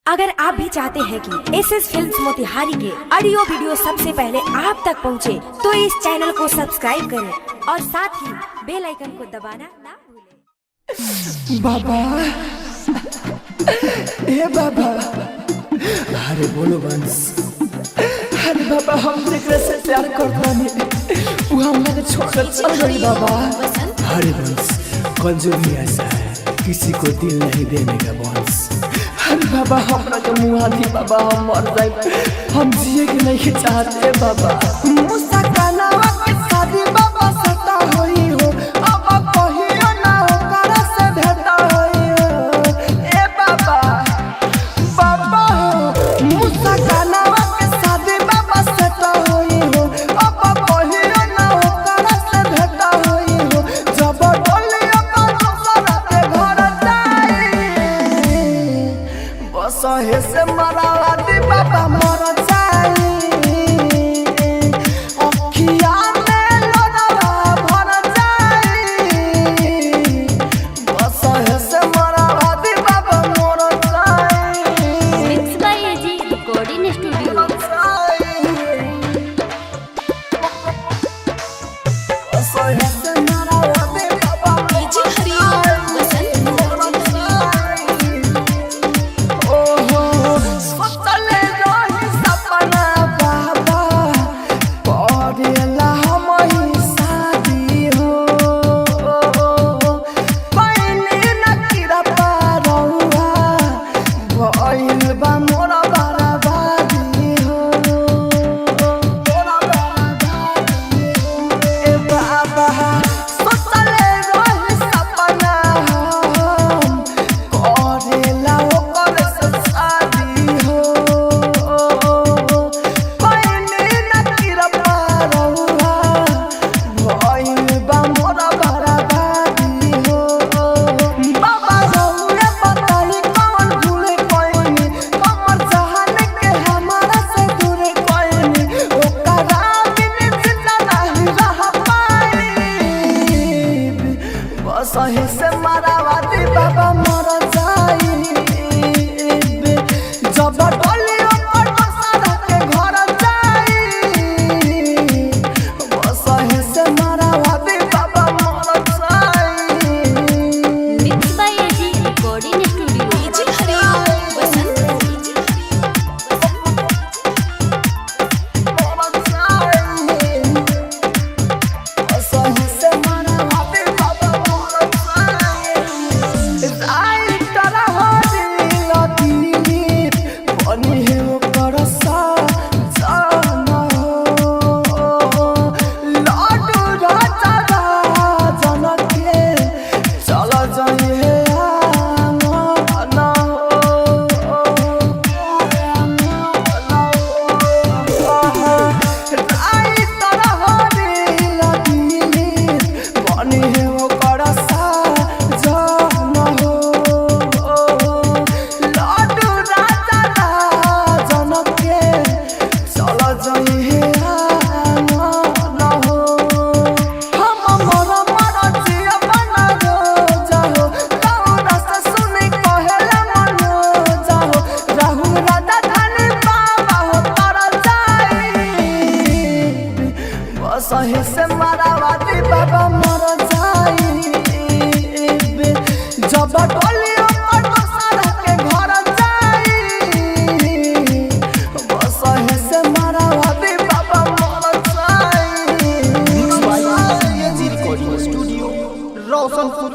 अगर आप भी चाहते हैं कि एसएस फिल्म्स मोतिहारी के ऑडियो वीडियो सबसे पहले आप तक पहुंचे, तो इस चैनल को सब्सक्राइब करें और साथ ही बेल आइकन को दबाना ना भूलें। बाबा, ए बाबा, अरे बोलो बंस। अरे बाबा, हम जेकरा से प्यार करता नहीं वो हमारे छोड़कर चल गई बाबा। अरे बंस, कल जो भी ऐसा है किसी को दिल नहीं देने का बंस। अरे बाबा, हमरा के मुँह थी बाबा, हम मर जाए, हम जिए के नहीं चाहते बाबा। मुसा गाना के शादी बाबा सता होई हो, अब कहियो ना ओकरा से भेटा होई हो। ए बाबा, बाबा हो, मुसा गाना के शादी बाबा सता होई हो, अब कहियो ना ओकरा से भेटा होई हो। जब डोलियो का दूसरा के घर जाई, बस हे से मरावा दी बाबा मर जाई। अखिया में लोरावा भर जाई, बस हे से मरावा दी बाबा मर जाई। Mix by AG recording studio. बस हे से मरावा दी बाबा डीजे हरिओम वसंत ओहो, सोचले रही सपना बाबा, करेला हम ही शादी हो। पहले न किरा पारौआ, भइल बा मोरा बराबादी हो, मोरा बराबादी हो। ए बाबा, सोचले रही सपना हम, करेला ओकर से शादी हो। पहले न किरा पारौआ, भइल बा मोरा बराबादी हो। बाबा रउए बताई कौन भूले कोइनी, हमर जहान के हमारा से दूर कोइनी। ओकरा बिन जिंदा नहीं रह पाई, बस हे से मरावा दी बाबा मर जाई। जब डोलियो पर दूसरा के घर जाई, बस हे से मरावा दी बाबा मर जाई। Mix by AG recording studio. DJ Hariom Vasant सही से मरावा दी बाबा मर जाई। जब डोलियो पर दूसरा के घर जाई, बस सही से मरावा दी बाबा मर जाई। स्टूडियो रोशनपुर।